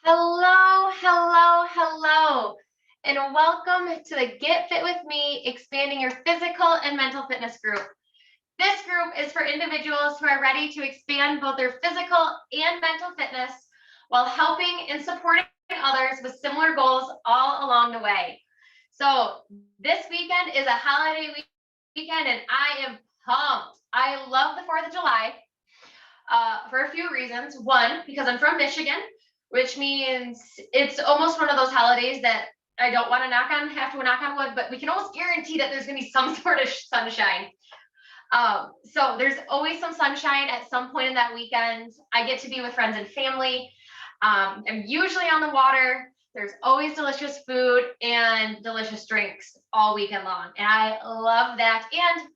Hello, hello, hello, and welcome to the Get Fit with Me, expanding your physical and mental fitness group. This group is for individuals who are ready to expand both their physical and mental fitness while helping and supporting others with similar goals all along the way. So this weekend is a holiday weekend and I am pumped. I love the 4th of July for a few reasons. One, because I'm from Michigan, which means it's almost one of those holidays that I don't want to have to knock on wood, but we can almost guarantee that there's going to be some sort of sunshine. So there's always some sunshine at some point in that weekend. I get to be with friends and family. I'm usually on the water. There's always delicious food and delicious drinks all weekend long. And I love that. And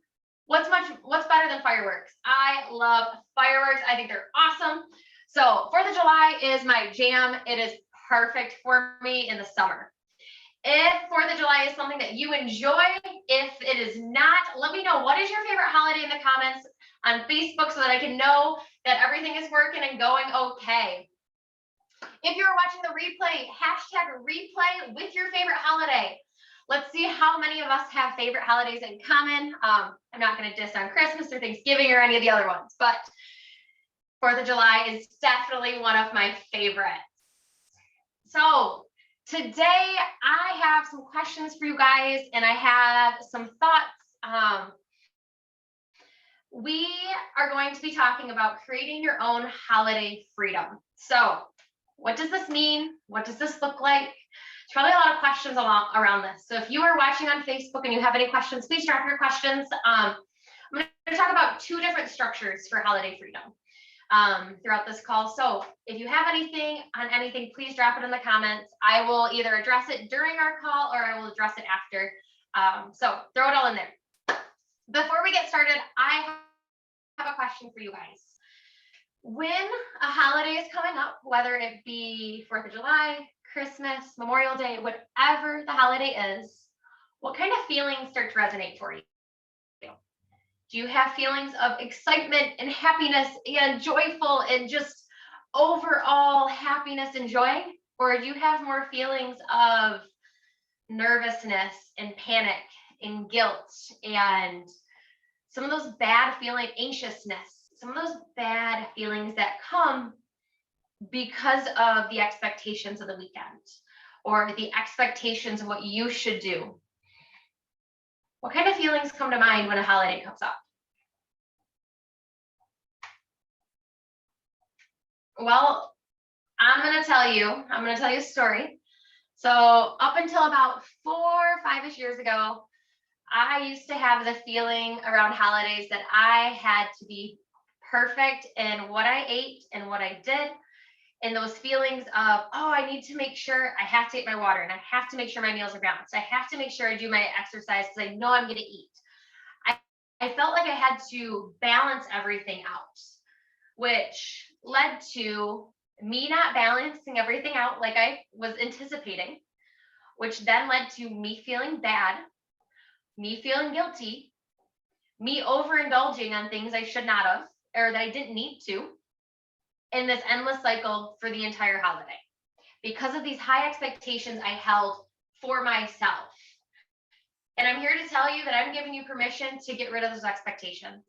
what's better than fireworks? I love fireworks. I think they're awesome. So 4th of July is my jam. It is perfect for me in the summer. If 4th of July is something that you enjoy, if it is not, let me know. What is your favorite holiday in the comments on Facebook so that I can know that everything is working and going okay. If you're watching the replay, #replay with your favorite holiday. Let's see how many of us have favorite holidays in common. I'm not going to diss on Christmas or Thanksgiving or any of the other ones, but 4th of July is definitely one of my favorites. So today I have some questions for you guys and I have some thoughts. We are going to be talking about creating your own holiday freedom. So what does this mean? What does this look like? There's probably a lot of questions around this. So if you are watching on Facebook and you have any questions, please drop your questions. I'm going to talk about 2 different structures for holiday freedom throughout this call. So if you have anything on anything, please drop it in the comments. I will either address it during our call or I will address it after. So throw it all in there. Before we get started, I have a question for you guys. When a holiday is coming up, whether it be 4th of July, Christmas, Memorial Day, whatever the holiday is, what kind of feelings start to resonate for you? Do you have feelings of excitement and happiness and joyful and just overall happiness and joy? Or do you have more feelings of nervousness and panic and guilt and some of those bad feelings, anxiousness, some of those bad feelings that come because of the expectations of the weekend or the expectations of what you should do? What kind of feelings come to mind when a holiday comes up? Well, I'm going to tell you a story. So up until about 4 or 5-ish years ago, I used to have the feeling around holidays that I had to be perfect in what I ate and what I did. And those feelings of, oh, I need to make sure I have to eat my water and I have to make sure my meals are balanced. I have to make sure I do my exercise because I know I'm going to eat. I felt like I had to balance everything out, which led to me not balancing everything out like I was anticipating, which then led to me feeling bad, me feeling guilty, me overindulging on things I should not have or that I didn't need to, in this endless cycle for the entire holiday. Because of these high expectations I held for myself. And I'm here to tell you that I'm giving you permission to get rid of those expectations.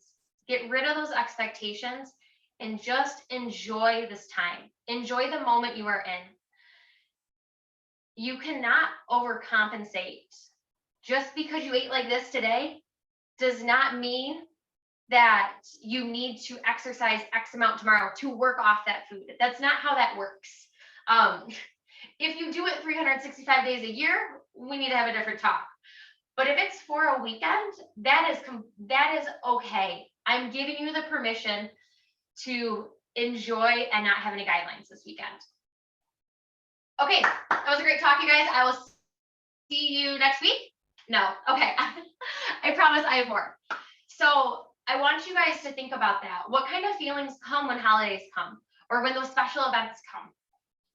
Get rid of those expectations and just enjoy this time. Enjoy the moment you are in. You cannot overcompensate. Just because you ate like this today does not mean that you need to exercise X amount tomorrow to work off that food. That's not how that works. If you do it 365 days a year, we need to have a different talk. But if it's for a weekend, that is okay. I'm giving you the permission to enjoy and not have any guidelines this weekend. Okay, that was a great talk, you guys. I will see you next week. No, okay. I promise I have more. So I want you guys to think about that. What kind of feelings come when holidays come or when those special events come?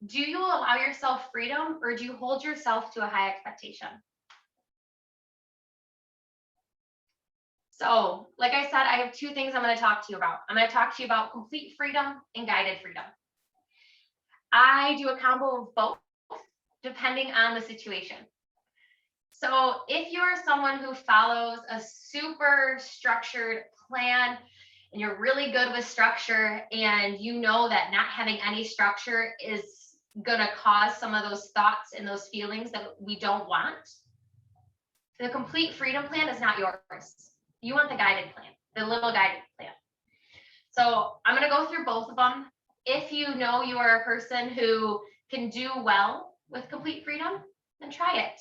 Do you allow yourself freedom or do you hold yourself to a high expectation? So, like I said, I have 2 things I'm going to talk to you about. I'm going to talk to you about complete freedom and guided freedom. I do a combo of both depending on the situation. So if you're someone who follows a super structured plan and you're really good with structure and you know that not having any structure is going to cause some of those thoughts and those feelings that we don't want, the complete freedom plan is not yours. You want the guided plan, the little guided plan. So I'm going to go through both of them. If you know you are a person who can do well with complete freedom, then try it.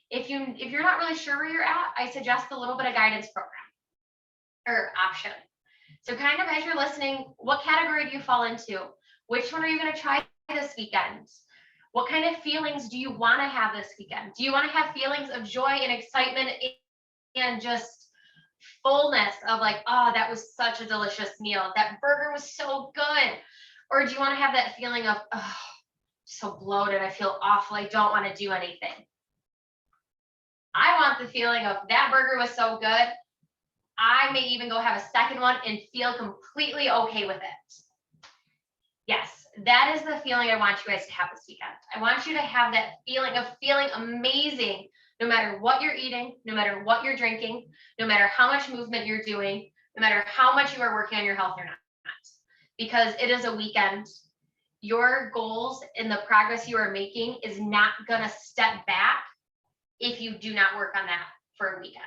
If you're not really sure where you're at, I suggest a little bit of guidance program or option. So kind of as you're listening, what category do you fall into? Which one are you going to try this weekend? What kind of feelings do you want to have this weekend? Do you want to have feelings of joy and excitement and just fullness of like, oh, that was such a delicious meal. That burger was so good. Or do you want to have that feeling of, oh, so bloated, I feel awful, I don't want to do anything. I want the feeling of that burger was so good, I may even go have a second one and feel completely okay with it. Yes, that is the feeling I want you guys to have this weekend. I want you to have that feeling of feeling amazing, no matter what you're eating, no matter what you're drinking, no matter how much movement you're doing, no matter how much you are working on your health or not. Because it is a weekend. Your goals and the progress you are making is not going to step back if you do not work on that for a weekend.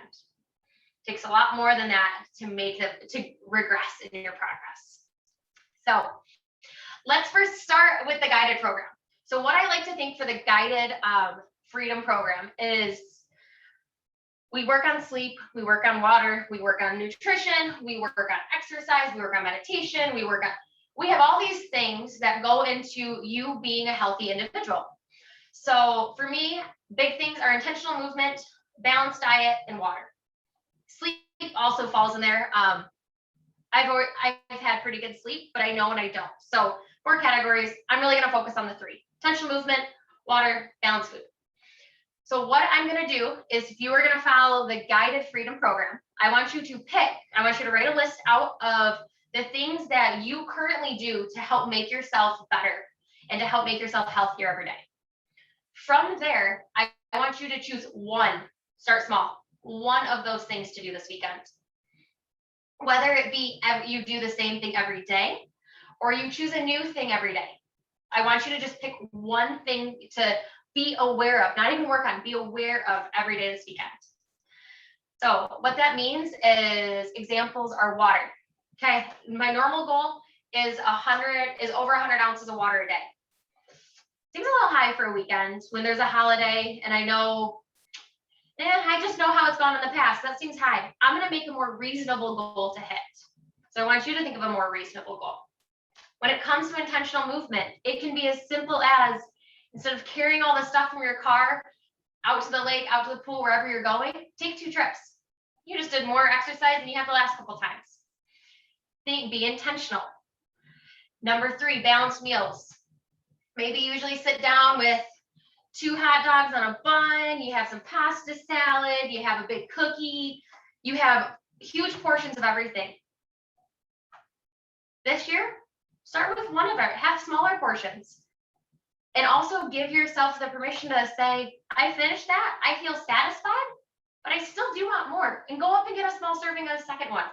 It takes a lot more than that to make it to regress in your progress. So let's first start with the guided program. So what I like to think for the guided freedom program is we work on sleep, we work on water, we work on nutrition, we work on exercise, we work on meditation, we have all these things that go into you being a healthy individual. So for me, big things are intentional movement, balanced diet, and water. Sleep also falls in there. I've had pretty good sleep, but I know when I don't. So 4 categories, I'm really going to focus on the 3: intentional movement, water, balanced food. So what I'm going to do is, if you are going to follow the guided freedom program, I want you to write a list out of the things that you currently do to help make yourself better and to help make yourself healthier every day. From there, I want you to choose one, start small, one of those things to do this weekend. Whether it be you do the same thing every day or you choose a new thing every day. I want you to just pick one thing to be aware of, not even work on, be aware of every day this weekend. So what that means is, examples are water. Okay, my normal goal is over 100 ounces of water a day. Seems a little high for a weekend when there's a holiday, and I know, I just know how it's gone in the past. That seems high. I'm going to make a more reasonable goal to hit. So I want you to think of a more reasonable goal. When it comes to intentional movement, it can be as simple as, instead of carrying all the stuff from your car out to the lake, out to the pool, wherever you're going, take 2 trips. You just did more exercise than you have the last couple times. Be intentional. Number 3, balanced meals. Maybe you usually sit down with 2 hot dogs on a bun, you have some pasta salad, you have a big cookie, you have huge portions of everything. This year, start with one of it, have smaller portions. And also give yourself the permission to say, I finished that, I feel satisfied, but I still do want more. And go up and get a small serving of the second one.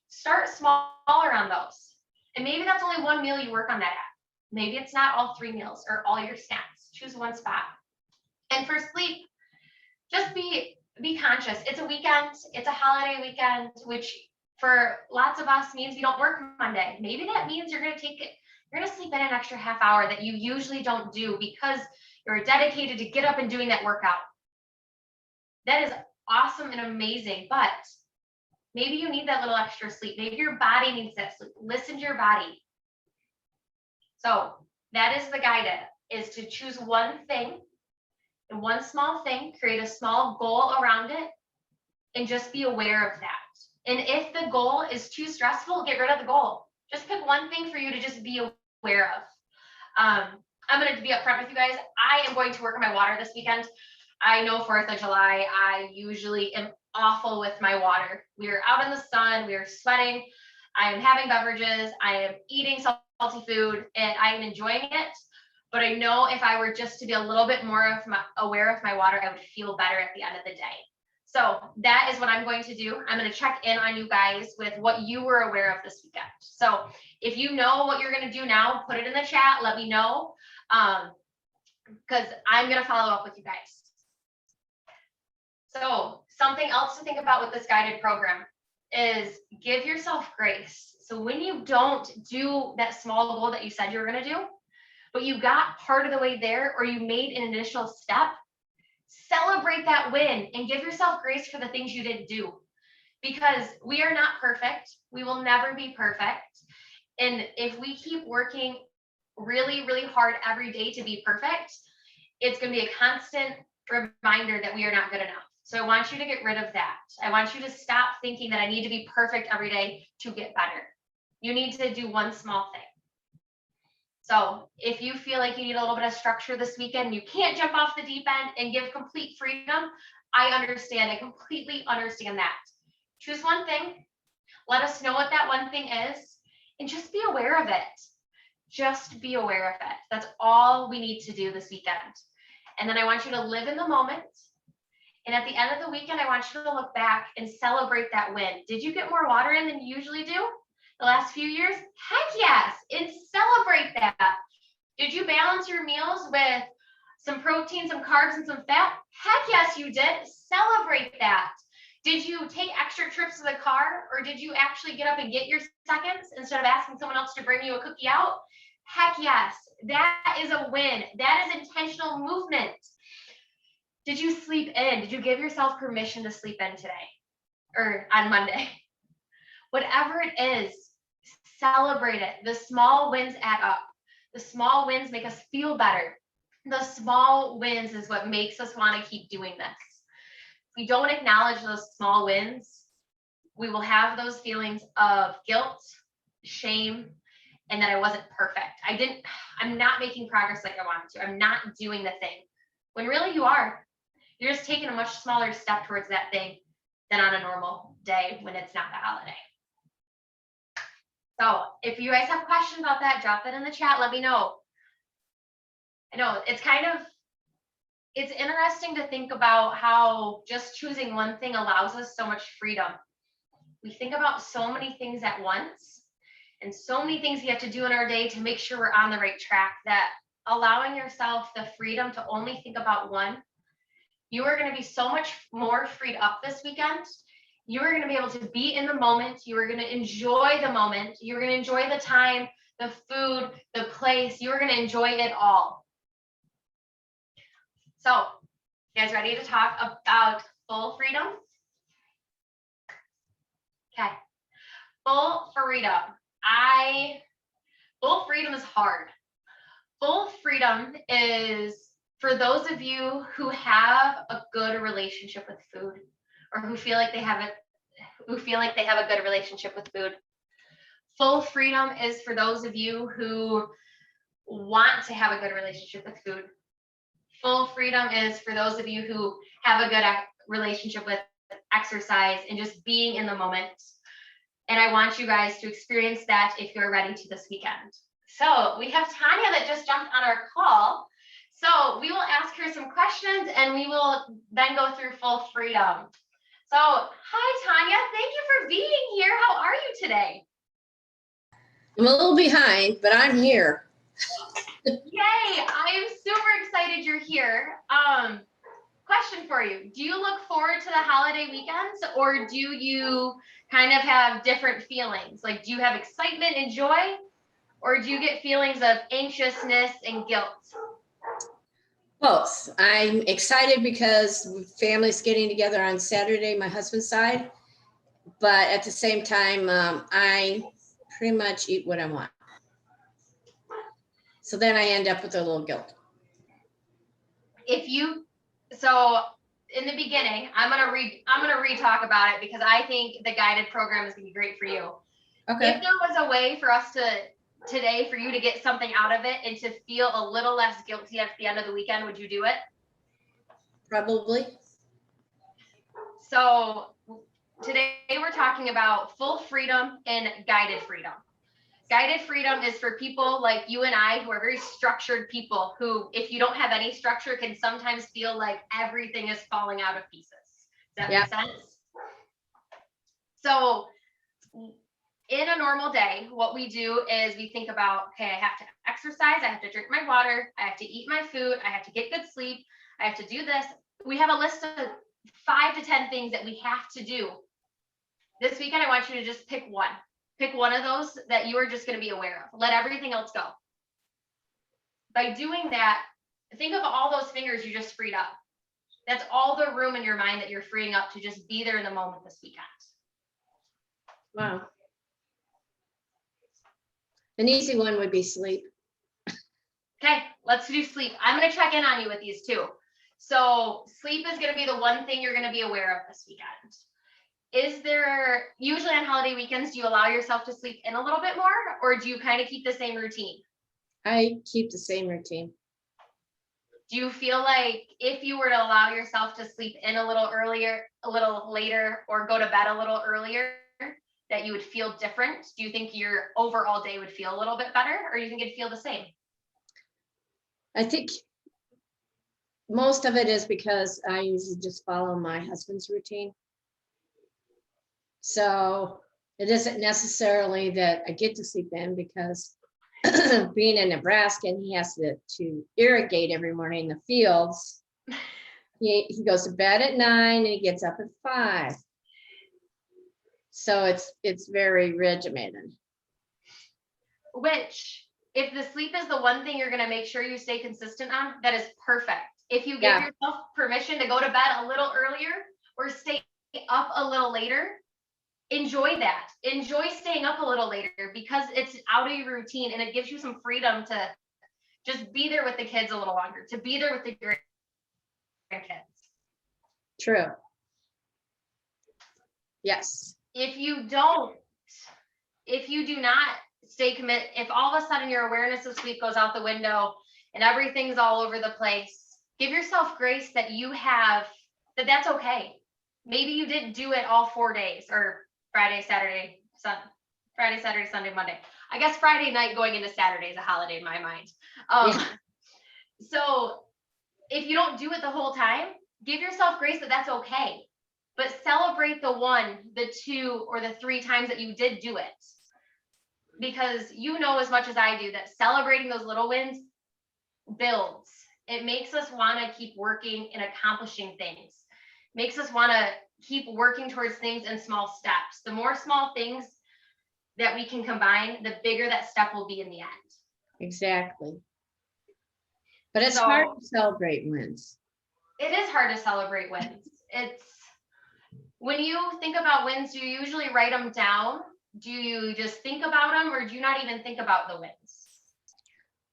Start smaller on those. And maybe that's only one meal you work on that at. Maybe it's not all 3 meals or all your snacks. Choose one spot. And for sleep, just be conscious. It's a weekend. It's a holiday weekend, which for lots of us means we don't work Monday. Maybe that means you're going to sleep in an extra half hour that you usually don't do because you're dedicated to get up and doing that workout. That is awesome and amazing, but maybe you need that little extra sleep. Maybe your body needs that sleep. Listen to your body. So that is the guided, is to choose one thing and one small thing, create a small goal around it, and just be aware of that. And if the goal is too stressful, get rid of the goal. Just pick one thing for you to just be aware of. I'm going to be upfront with you guys. I am going to work on my water this weekend. I know 4th of July, I usually am awful with my water. We are out in the sun, we are sweating, I am having beverages, I am eating salty food, and I am enjoying it, but I know if I were just to be a little bit more aware of my water, I would feel better at the end of the day. So that is what I'm going to do. I'm going to check in on you guys with what you were aware of this weekend. So if you know what you're going to do now, put it in the chat. Let me know, because I'm going to follow up with you guys. So something else to think about with this guided program is give yourself grace. So when you don't do that small goal that you said you were going to do, but you got part of the way there, or you made an initial step, celebrate that win and give yourself grace for the things you didn't do, because we are not perfect. We will never be perfect. And if we keep working really, really hard every day to be perfect, it's going to be a constant reminder that we are not good enough. So I want you to get rid of that. I want you to stop thinking that I need to be perfect every day to get better. You need to do one small thing. So if you feel like you need a little bit of structure this weekend, you can't jump off the deep end and give complete freedom, I understand. I completely understand that. Choose one thing. Let us know what that one thing is, and just be aware of it. Just be aware of it. That's all we need to do this weekend. And then I want you to live in the moment. And at the end of the weekend, I want you to look back and celebrate that win. Did you get more water in than you usually do the last few years? Heck yes, and celebrate that. Did you balance your meals with some protein, some carbs, and some fat? Heck yes, you did. Celebrate that. Did you take extra trips to the car, or did you actually get up and get your seconds instead of asking someone else to bring you a cookie out? Heck yes, that is a win. That is intentional movement. Did you sleep in? Did you give yourself permission to sleep in today or on Monday? Whatever it is, celebrate it. The small wins add up. The small wins make us feel better. The small wins is what makes us want to keep doing this. If we don't acknowledge those small wins, we will have those feelings of guilt, shame, and that I wasn't perfect. I'm not making progress like I wanted to. I'm not doing the thing. When really you are. You're just taking a much smaller step towards that thing than on a normal day when it's not the holiday. So if you guys have questions about that, drop that in the chat. Let me know. I know it's interesting to think about how just choosing one thing allows us so much freedom. We think about so many things at once and so many things we have to do in our day to make sure we're on the right track, that allowing yourself the freedom to only think about one, you are going to be so much more freed up this weekend. You are going to be able to be in the moment. You are going to enjoy the moment. You're going to enjoy the time, the food, the place. You are going to enjoy it all. So, you guys ready to talk about full freedom? Okay. Full freedom. Full freedom is hard. Full freedom is for those of you who have a good relationship with food, or who feel like they have a good relationship with food. Full freedom is for those of you who want to have a good relationship with food. Full freedom is for those of you who have a good relationship with exercise and just being in the moment. And I want you guys to experience that if you're ready to this weekend. So we have Tonya that just jumped on our call. So we will ask her some questions and we will then go through full freedom. So hi, Tonya. Thank you for being here. How are you today? I'm a little behind, but I'm here. Yay. I am super excited you're here. Question for you. Do you look forward to the holiday weekends, or do you kind of have different feelings? Like, do you have excitement and joy, or do you get feelings of anxiousness and guilt? Both. I'm excited because family's getting together on Saturday, my husband's side, but at the same time, I pretty much eat what I want. So then I end up with a little guilt. So in the beginning, I'm gonna re-talk about it because I think the guided program is gonna be great for you. Okay. If there was a way for us today for you to get something out of it and to feel a little less guilty at the end of the weekend, would you do it? Probably. So today we're talking about full freedom and guided freedom. Guided freedom is for people like you and I who are very structured people who, if you don't have any structure, can sometimes feel like everything is falling out of pieces. Does that make sense? So in a normal day, what we do is we think about, okay, I have to exercise, I have to drink my water, I have to eat my food, I have to get good sleep, I have to do this. We have a list of 5 to 10 things that we have to do. This weekend, I want you to just pick one. Pick one of those that you are just going to be aware of. Let everything else go. By doing that, think of all those fingers you just freed up. That's all the room in your mind that you're freeing up to just be there in the moment this weekend. Wow. An easy one would be sleep. Okay, let's do sleep. I'm going to check in on you with these too. So sleep is going to be the one thing you're going to be aware of this weekend. Is there, usually on holiday weekends, do you allow yourself to sleep in a little bit more, or do you kind of keep the same routine? I keep the same routine. Do you feel like if you were to allow yourself to sleep in a little earlier, a little later, or go to bed a little earlier, that you would feel different? Do you think your overall day would feel a little bit better, or do you think it'd feel the same? I think most of it is because I usually just follow my husband's routine. So it isn't necessarily that I get to sleep in, because being in Nebraska and he has to irrigate every morning in the fields. He goes to bed at 9 and he gets up at 5. So it's very regimented. Which, if the sleep is the one thing you're going to make sure you stay consistent on, that is perfect. If you give yourself permission to go to bed a little earlier or stay up a little later, enjoy that. Enjoy staying up a little later, because it's out of your routine and it gives you some freedom to just be there with the kids a little longer, to be there with the grandkids. True. Yes. If you do not stay committed, if all of a sudden your awareness of sleep goes out the window and everything's all over the place, give yourself grace that that's okay. Maybe you didn't do it all 4 days, or Friday, Saturday, Sunday, Monday. I guess Friday night going into Saturday is a holiday in my mind. So if you don't do it the whole time, give yourself grace that that's okay. But celebrate the 1, the 2, or the 3 times that you did do it. Because you know as much as I do that celebrating those little wins builds. It makes us want to keep working and accomplishing things. Makes us want to keep working towards things in small steps. The more small things that we can combine, the bigger that step will be in the end. Exactly. But it's hard to celebrate wins. It is hard to celebrate wins. It's when you think about wins, do you usually write them down? Do you just think about them, or do you not even think about the wins?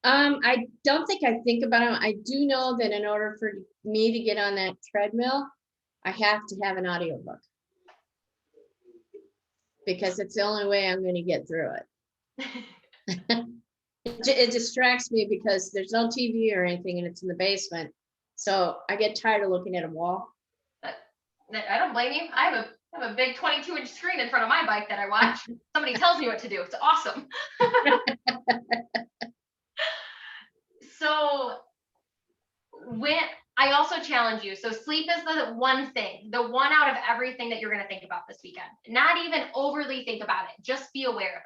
I don't think I think about them. I do know that in order for me to get on that treadmill, I have to have an audiobook, because it's the only way I'm going to get through it. It distracts me because there's no TV or anything, and it's in the basement. So I get tired of looking at a wall. I don't blame you. I have a big 22-inch screen in front of my bike that I watch. Somebody tells me what to do. It's awesome. So when I also challenge you, so sleep is the one thing, the one out of everything that you're going to think about this weekend. Not even overly think about it. Just be aware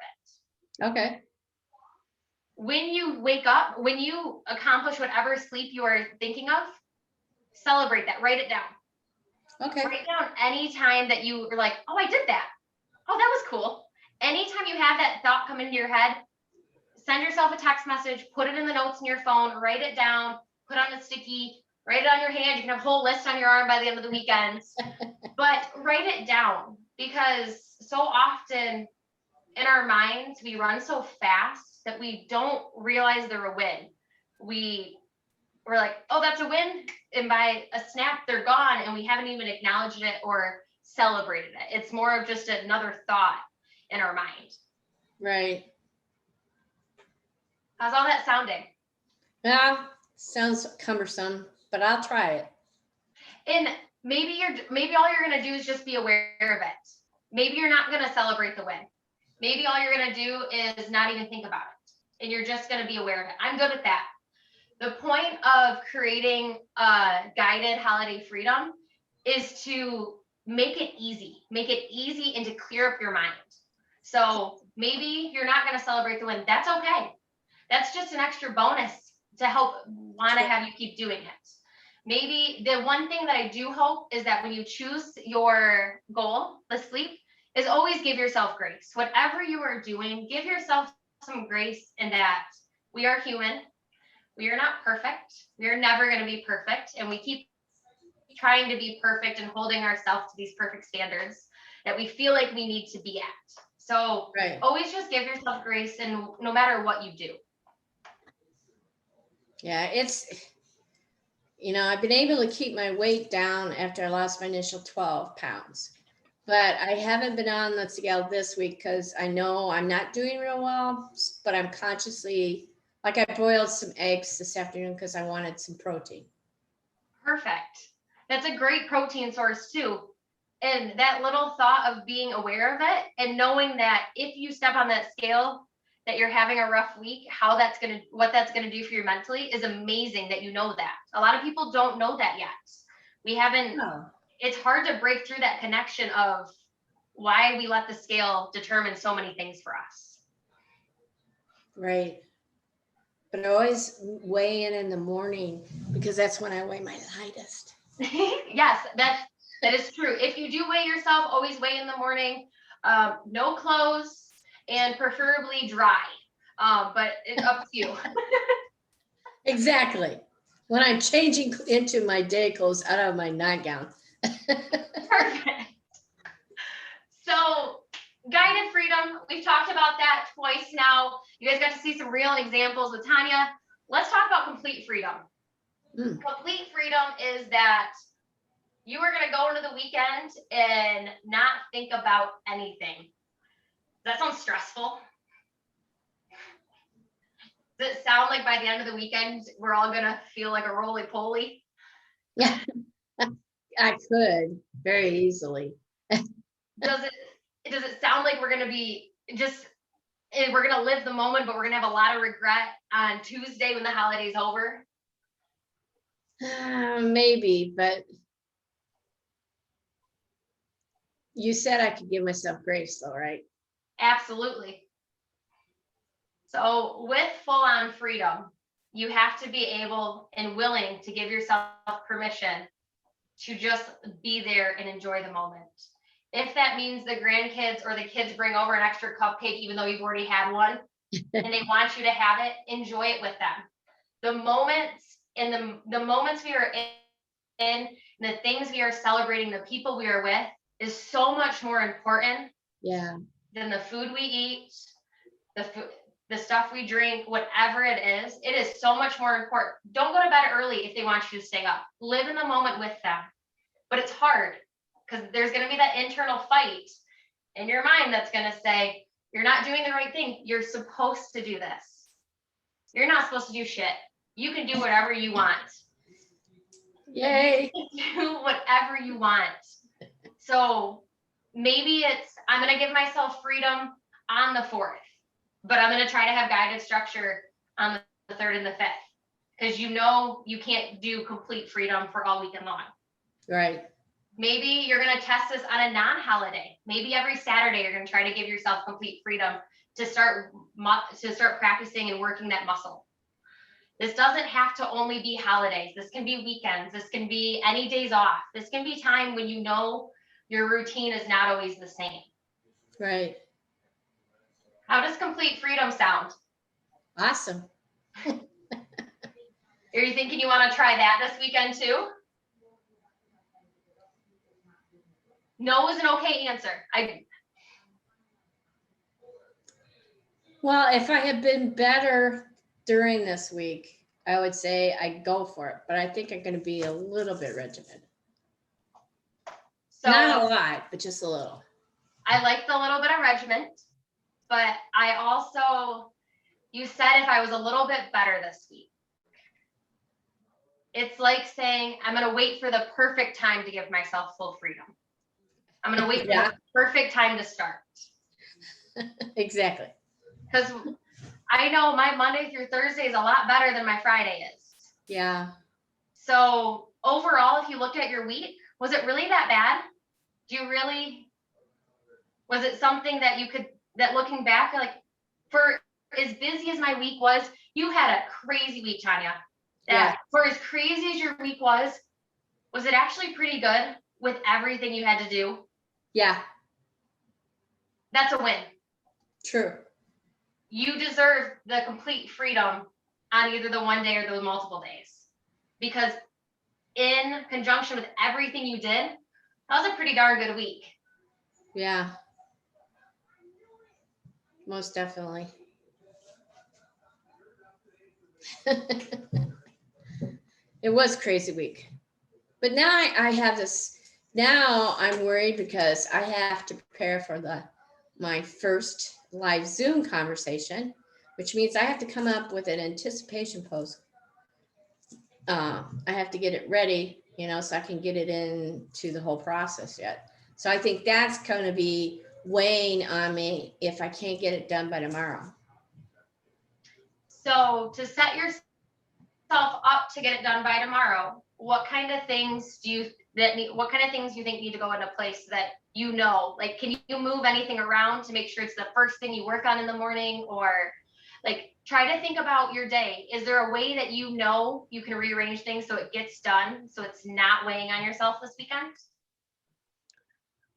of it. Okay. When you wake up, when you accomplish whatever sleep you are thinking of, celebrate that. Write it down. Okay. Write down any time that you were like, oh, I did that. Oh, that was cool. Anytime you have that thought come into your head, send yourself a text message, put it in the notes in your phone, write it down, put on a sticky, write it on your hand. You can have a whole list on your arm by the end of the weekend, but write it down, because so often in our minds, we run so fast that we don't realize they're a win. We're like, oh, that's a win. And by a snap, they're gone. And we haven't even acknowledged it or celebrated it. It's more of just another thought in our mind. Right. How's all that sounding? Yeah, sounds cumbersome, but I'll try it. And maybe all you're going to do is just be aware of it. Maybe you're not going to celebrate the win. Maybe all you're going to do is not even think about it, and you're just going to be aware of it. I'm good at that. The point of creating a guided holiday freedom is to make it easy and to clear up your mind. So maybe you're not going to celebrate the win. That's okay. That's just an extra bonus to help want to have you keep doing it. Maybe the one thing that I do hope is that when you choose your goal, the sleep, is always give yourself grace. Whatever you are doing, give yourself some grace in that we are human. We are not perfect. We are never going to be perfect. And we keep trying to be perfect and holding ourselves to these perfect standards that we feel like we need to be at. So Right. always just give yourself grace, and no matter what you do. Yeah, it's, I've been able to keep my weight down after I lost my initial 12 pounds. But I haven't been on the scale this week because I know I'm not doing real well, but I'm consciously, like I boiled some eggs this afternoon because I wanted some protein. Perfect. That's a great protein source too. And that little thought of being aware of it and knowing that if you step on that scale, that you're having a rough week, what that's gonna do for you mentally is amazing that you know that. A lot of people don't know that yet. We haven't, Oh, it's hard to break through that connection of why we let the scale determine so many things for us. right. But I always weigh in the morning because that's when I weigh my lightest. Yes, that is true. If you do weigh yourself, always weigh in the morning. No clothes and preferably dry. But it's up to you. Exactly. When I'm changing into my day clothes out of my nightgown. Perfect. So, guided freedom, we've talked about that twice now. You guys got to see some real examples with Tonya. Let's talk about complete freedom. Complete freedom is that you are going to go into the weekend and not think about anything. Does that sound stressful? Does it sound like by the end of the weekend, we're all going to feel like a roly-poly? Yeah, I could very easily. Does it sound like we're going to be we're going to live the moment, but we're going to have a lot of regret on Tuesday when the holiday's over? Maybe, but you said I could give myself grace though, right? Absolutely. So with full-on freedom, you have to be able and willing to give yourself permission to just be there and enjoy the moment. If that means the grandkids or the kids bring over an extra cupcake, even though you've already had one, and they want you to have it, enjoy it with them. The moments and the moments we are in, the things we are celebrating, the people we are with, is so much more important Yeah. than the food we eat, the stuff we drink, whatever it is so much more important. Don't go to bed early if they want you to stay up. Live in the moment with them. But it's hard because there's going to be that internal fight in your mind that's going to say, you're not doing the right thing. You're supposed to do this. You're not supposed to do shit. You can do whatever you want. Yay. You can do whatever you want. So maybe I'm going to give myself freedom on the 4th, but I'm going to try to have guided structure on the 3rd and the 5th, because you can't do complete freedom for all weekend long. Right. Maybe you're going to test this on a non-holiday. Maybe every Saturday you're going to try to give yourself complete freedom to start practicing and working that muscle. This doesn't have to only be holidays. This can be weekends. This can be any days off. This can be time when you know your routine is not always the same. Right. How does complete freedom sound? Awesome. Are you thinking you want to try that this weekend too? No is an okay answer. Well, if I had been better during this week, I would say I'd go for it, but I think I'm going to be a little bit regimented. So not a lot, but just a little. I like the little bit of regiment, but I also, you said if I was a little bit better this week. It's like saying, I'm going to wait for the perfect time to give myself full freedom. I'm going to wait for the perfect time to start. Exactly. Because I know my Monday through Thursday is a lot better than my Friday is. Yeah. So overall, if you looked at your week, was it really that bad? Was it something that that looking back, like, for as busy as my week was, you had a crazy week, Tonya. Yeah. That for as crazy as your week was it actually pretty good with everything you had to do? Yeah. That's a win. True. You deserve the complete freedom on either the one day or the multiple days, because in conjunction with everything you did, that was a pretty darn good week. Yeah. Most definitely. It was crazy week. But now I have this, now I'm worried because I have to prepare for my first live Zoom conversation, which means I have to come up with an anticipation post. I have to get it ready, so I can get it into the whole process yet. So I think that's going to be weighing on me if I can't get it done by tomorrow. So to set yourself up to get it done by tomorrow, what kind of things do you think need to go into place, that like, can you move anything around to make sure it's the first thing you work on in the morning? Or like, try to think about your day. Is there a way that you can rearrange things so it gets done, so it's not weighing on yourself this weekend?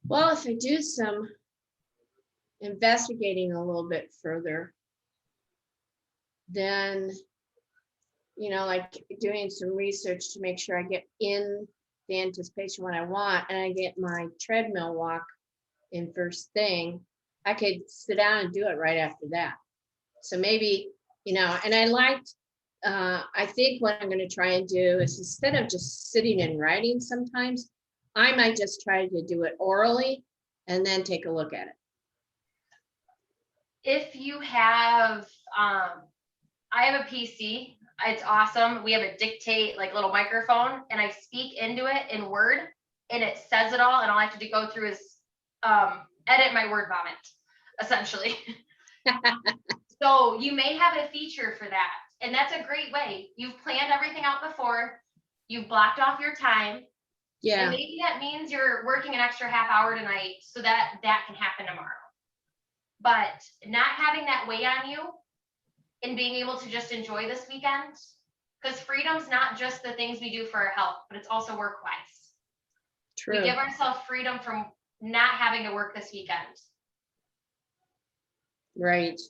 Well, if I do some investigating a little bit further, then, like doing some research to make sure I get in the anticipation what I want, and I get my treadmill walk in first thing, I could sit down and do it right after that. So maybe, and I think what I'm going to try and do is, instead of just sitting and writing, sometimes I might just try to do it orally and then take a look at it. If you have, I have a PC. It's awesome. We have a dictate, like, little microphone, and I speak into it in Word, and it says it all. And all I have to go through is edit my word vomit, essentially. So you may have a feature for that, and that's a great way. You've planned everything out before. You've blocked off your time. Yeah. And maybe that means you're working an extra half hour tonight so that can happen tomorrow. But not having that weigh on you, and being able to just enjoy this weekend, because freedom's not just the things we do for our health, but it's also work-wise. True. We give ourselves freedom from not having to work this weekend. Right.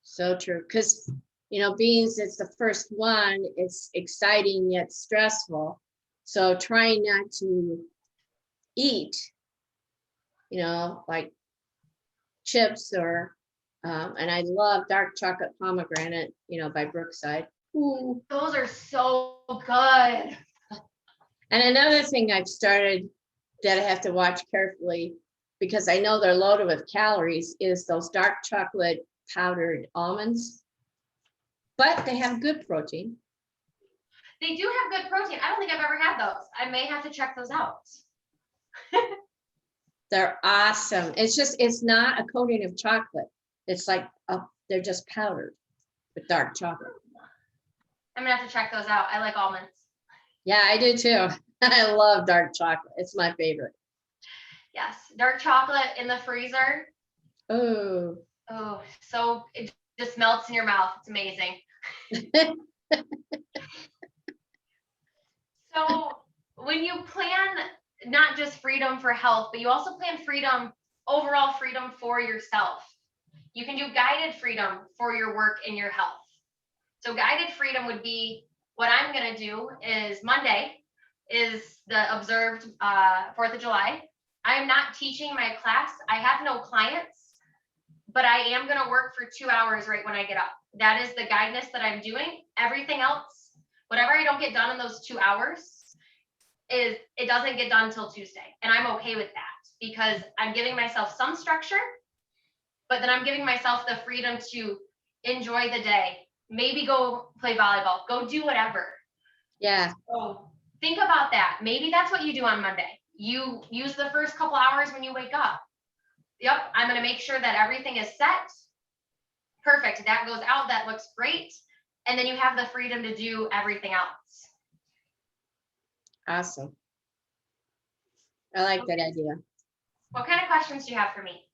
So true. Because, being it's the first one, it's exciting yet stressful. So trying not to eat, like chips or, and I love dark chocolate pomegranate, by Brookside. Ooh. Those are so good. And another thing I've started that I have to watch carefully, because I know they're loaded with calories, is those dark chocolate powdered almonds. But they have good protein. They do have good protein. I don't think I've ever had those. I may have to check those out. They're awesome. It's not a coating of chocolate. It's like they're just powdered with dark chocolate. I'm gonna have to check those out. I like almonds. Yeah, I do too. I love dark chocolate. It's my favorite. Yes, dark chocolate in the freezer. Oh. Oh, so it just melts in your mouth. It's amazing. So when you plan not just freedom for health, but you also plan overall freedom for yourself, you can do guided freedom for your work and your health. So guided freedom would be, what I'm going to do is, Monday is the observed 4th of July. I am not teaching my class. I have no clients, but I am going to work for 2 hours right when I get up. That is the guidance that I'm doing. Everything else, whatever I don't get done in those 2 hours, it doesn't get done until Tuesday. And I'm okay with that, because I'm giving myself some structure, but then I'm giving myself the freedom to enjoy the day. Maybe go play volleyball, go do whatever. Yeah. So think about that. Maybe that's what you do on Monday. You use the first couple hours when you wake up. Yep, I'm gonna make sure that everything is set. Perfect, that goes out, that looks great. And then you have the freedom to do everything else. Awesome. I like that idea. What kind of questions do you have for me?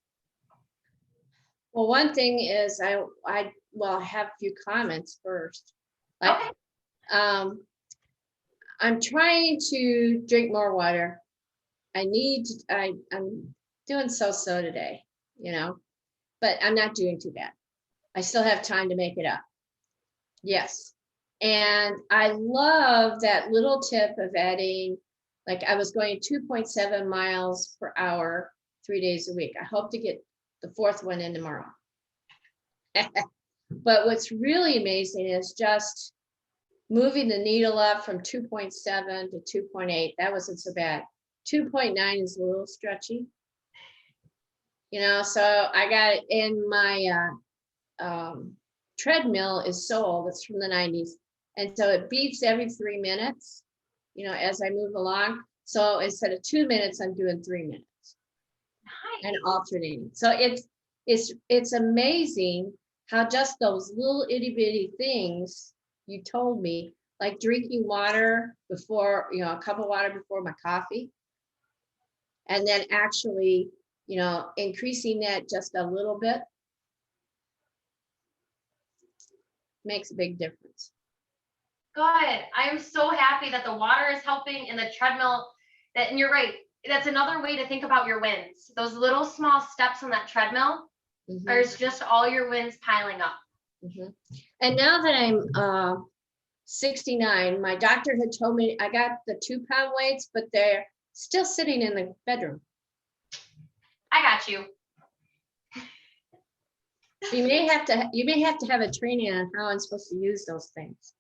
Well, one thing is I have a few comments first. Like, Okay. I'm trying to drink more water. I'm doing so today, but I'm not doing too bad. I still have time to make it up. Yes. And I love that little tip of adding, like I was going 2.7 miles per hour, 3 days a week. I hope to get the fourth one in tomorrow. But what's really amazing is just moving the needle up from 2.7 to 2.8. That wasn't so bad. 2.9 is a little stretchy. So I got it in my treadmill is so old, it's from the 90s. And so it beeps every 3 minutes, as I move along. So instead of 2 minutes, I'm doing 3 minutes. Nice. And alternating. So it's amazing how just those little itty bitty things you told me, like drinking water before, a cup of water before my coffee. And then actually, increasing that just a little bit makes a big difference. Good. I am so happy that the water is helping and the treadmill, and you're right. That's another way to think about your wins. Those little small steps on that treadmill are just all your wins piling up. And now that I'm 69, my doctor had told me I got the 2-pound weights, but they're still sitting in the bedroom. I got you. You may have to have a training on how I'm supposed to use those things.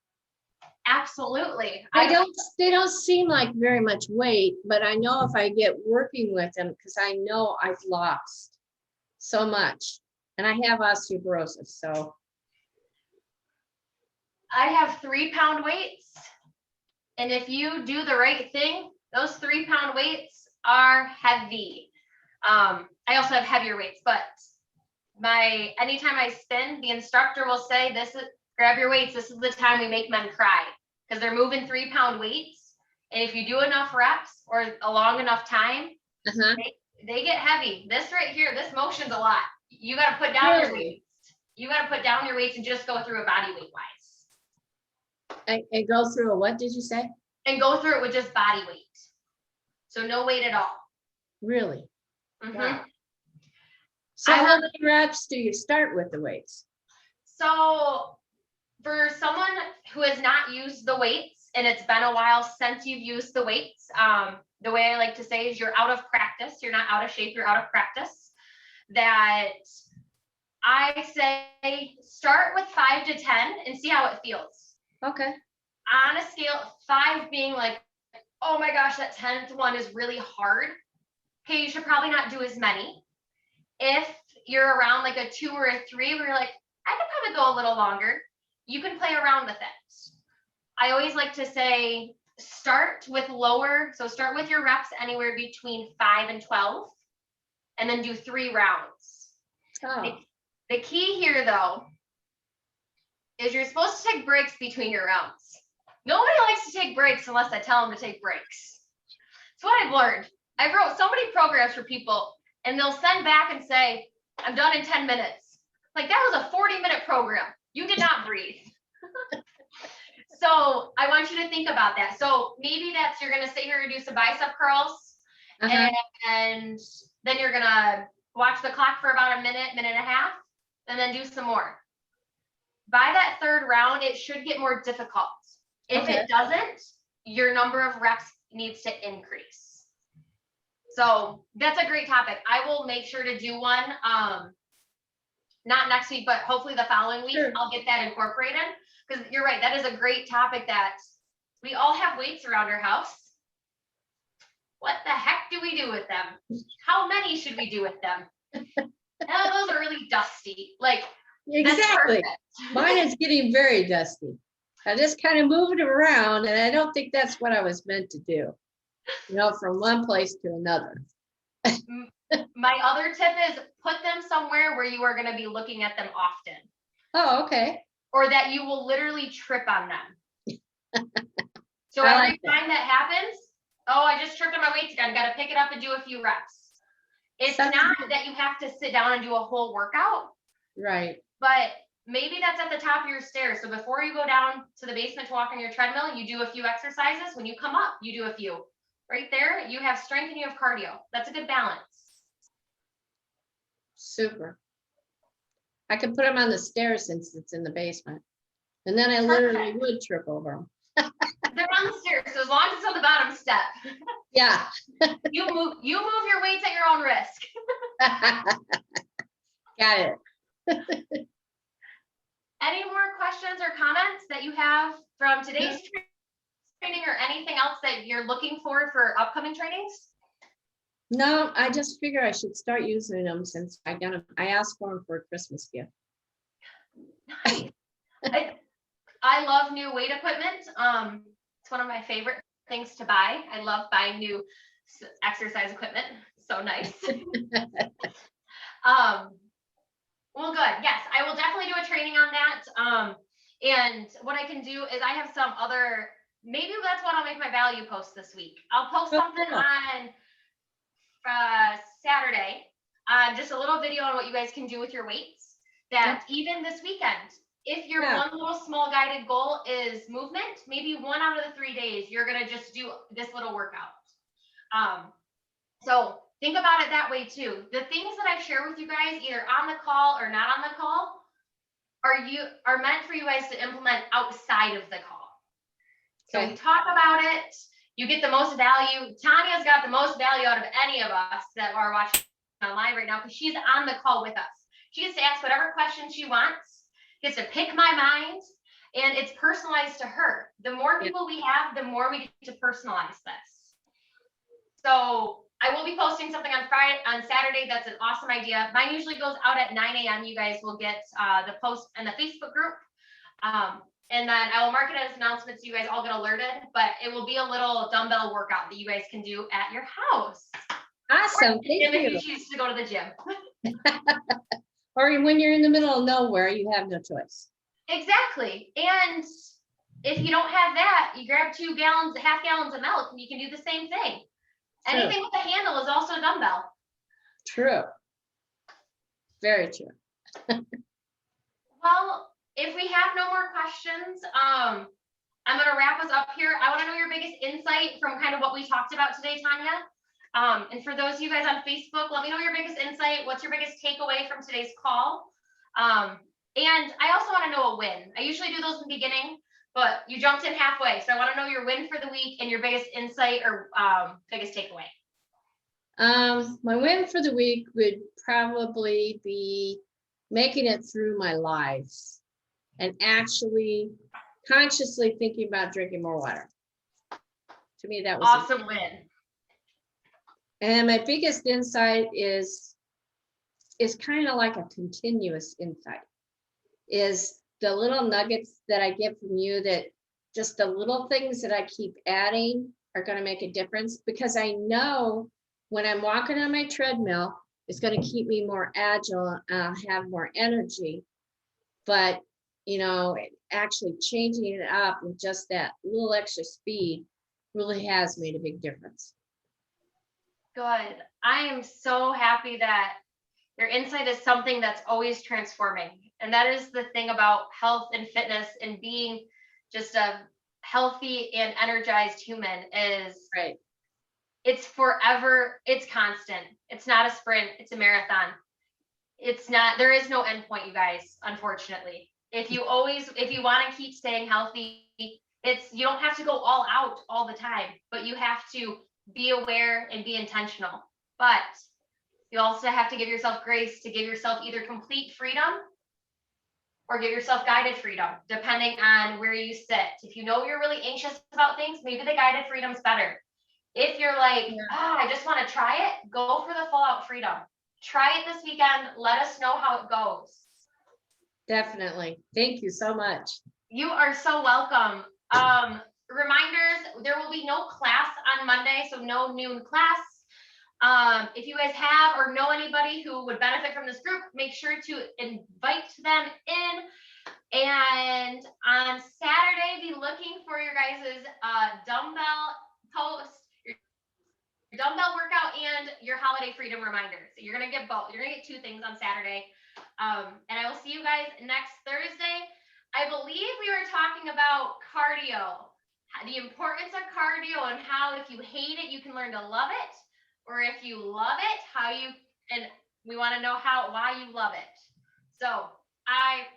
Absolutely. They don't seem like very much weight, but I know if I get working with them, because I know I've lost so much, and I have osteoporosis. So I have 3-pound weights, and if you do the right thing, those 3-pound weights are heavy. I also have heavier weights, but anytime I spin, the instructor will say, grab your weights. This is the time we make men cry, because they're moving 3-pound weights. And if you do enough reps or a long enough time, they get heavy. This right here, this motion's a lot. You got to put down your weights. You got to put down your weights and just go through it body weight wise. And go through a, what did you say? And go through it with just body weight. So no weight at all. Really? Wow. So how many reps do you start with the weights? So for someone who has not used the weights, and it's been a while since you've used the weights, the way I like to say is you're out of practice. You're not out of shape, you're out of practice. That I say start with 5 to 10 and see how it feels. Okay. On a scale of 5 being like, oh my gosh, that 10th one is really hard. Okay, you should probably not do as many. If you're around like a 2 or a 3 where you're like, I could probably go a little longer, you can play around with it. I always like to say, start with lower. So start with your reps anywhere between 5 and 12, and then do 3 rounds. Oh. The key here, though, is you're supposed to take breaks between your rounds. Nobody likes to take breaks unless I tell them to take breaks. It's what I've learned. I've wrote so many programs for people, and they'll send back and say, I'm done in 10 minutes. Like, that was a 40-minute program. You did not breathe. So I want you to think about that. So maybe you're going to sit here and do some bicep curls, and then you're going to watch the clock for about a minute and a half, and then do some more. By that 3rd round, it should get more difficult. If it doesn't, your number of reps needs to increase. So that's a great topic. I will make sure to do one, not next week, but hopefully the following week. Sure. I'll get that incorporated, because you're right. That is a great topic that we all have weights around our house. What the heck do we do with them? How many should we do with them? Those are really dusty. Like, exactly. Mine is getting very dusty. I just kind of moved it around, and I don't think that's what I was meant to do. From one place to another. My other tip is put them somewhere where you are going to be looking at them often, Oh, okay. or that you will literally trip on them. So I every like that. time that happens, oh, I just tripped on my weights again. Got to pick it up and do a few reps. It's Sounds not good. that you have to sit down and do a whole workout, Right. but maybe that's at the top of your stairs. So before you go down to the basement to walk on your treadmill, you do a few exercises. When you come up, you do a few. Right there, you have strength and you have cardio. That's a good balance. Super. I could put them on the stairs since it's in the basement. And then I Perfect. literally would trip over them. They're on the stairs, so as long as it's on the bottom step. Yeah. You move your weights at your own risk. Got it. Any more questions or comments that you have from today's training or anything else that you're looking for upcoming trainings? No, I just figure I should start using them since I asked for them for a Christmas gift. Nice. I love new weight equipment. It's one of my favorite things to buy. I love buying new exercise equipment. So nice. Well, good. Yes, I will definitely do a training on that. And what I can do is I have some other, maybe that's what I'll make my value post this week. I'll post something on Saturday, just a little video on what you guys can do with your weights that even this weekend, if your one little small guided goal is movement, maybe 1 out of the 3 days, you're going to just do this little workout. So think about it that way too. The things that I share with you guys, either on the call or not on the call, are meant for you guys to implement outside of the call. So we talk about it. You get the most value. Tonya's got the most value out of any of us that are watching on live right now because she's on the call with us. She gets to ask whatever question she wants, gets to pick my mind, and it's personalized to her. The more people we have, the more we get to personalize this. So I will be posting something on Saturday. That's an awesome idea. Mine usually goes out at 9 a.m. You guys will get the post in the Facebook group. And then I will mark it as announcements so you guys all get alerted, but it will be a little dumbbell workout that you guys can do at your house. Awesome. Thank you. If you choose to go to the gym. Or when you're in the middle of nowhere, you have no choice. Exactly. And if you don't have that, you grab 2 gallons, half gallons of milk, and you can do the same thing. True. Anything with a handle is also a dumbbell. True. Very true. Well, if we have no more questions, I'm going to wrap us up here. I want to know your biggest insight from kind of what we talked about today, Tonya. And for those of you guys on Facebook, let me know your biggest insight. What's your biggest takeaway from today's call? And I also want to know a win. I usually do those in the beginning, but you jumped in halfway. So I want to know your win for the week and your biggest insight or biggest takeaway. My win for the week would probably be making it through my lives and actually consciously thinking about drinking more water. To me, that was awesome win. And my biggest insight is kind of like a continuous insight, is the little nuggets that I get from you, that just the little things that I keep adding are going to make a difference, because I know when I'm walking on my treadmill, it's going to keep me more agile, have more energy. But, actually changing it up with just that little extra speed really has made a big difference. Good. I am so happy that your insight is something that's always transforming. And that is the thing about health and fitness and being just a healthy and energized human is right. It's forever. It's constant. It's not a sprint. It's a marathon. There is no end point, you guys, unfortunately. If you want to keep staying healthy, you don't have to go all out all the time, but you have to be aware and be intentional. But you also have to give yourself grace to give yourself either complete freedom or give yourself guided freedom, depending on where you sit. If you know you're really anxious about things, maybe the guided freedom's better. If you're like, I just want to try it, go for the full out freedom. Try it this weekend. Let us know how it goes. Definitely. Thank you so much. You are so welcome. Reminders, there will be no class on Monday, so no noon class. If you guys have or know anybody who would benefit from this group, make sure to invite them in. And on Saturday, be looking for your guys' dumbbell post, your dumbbell workout, and your holiday freedom reminder. So you're gonna get both. You're gonna get two things on Saturday. And I will see you guys next Thursday. I believe we were talking about cardio, the importance of cardio, and how if you hate it, you can learn to love it, or if you love it, how you, and we want to know why you love it. So I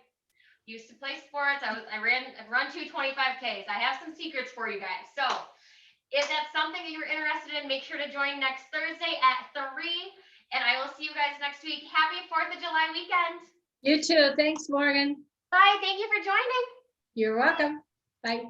used to play sports. I've run 225Ks. I have some secrets for you guys. So if that's something that you're interested in, make sure to join next Thursday at 3. And I will see you guys next week. Happy 4th of July weekend. You too. Thanks, Morgan. Bye. Thank you for joining. You're welcome. Bye.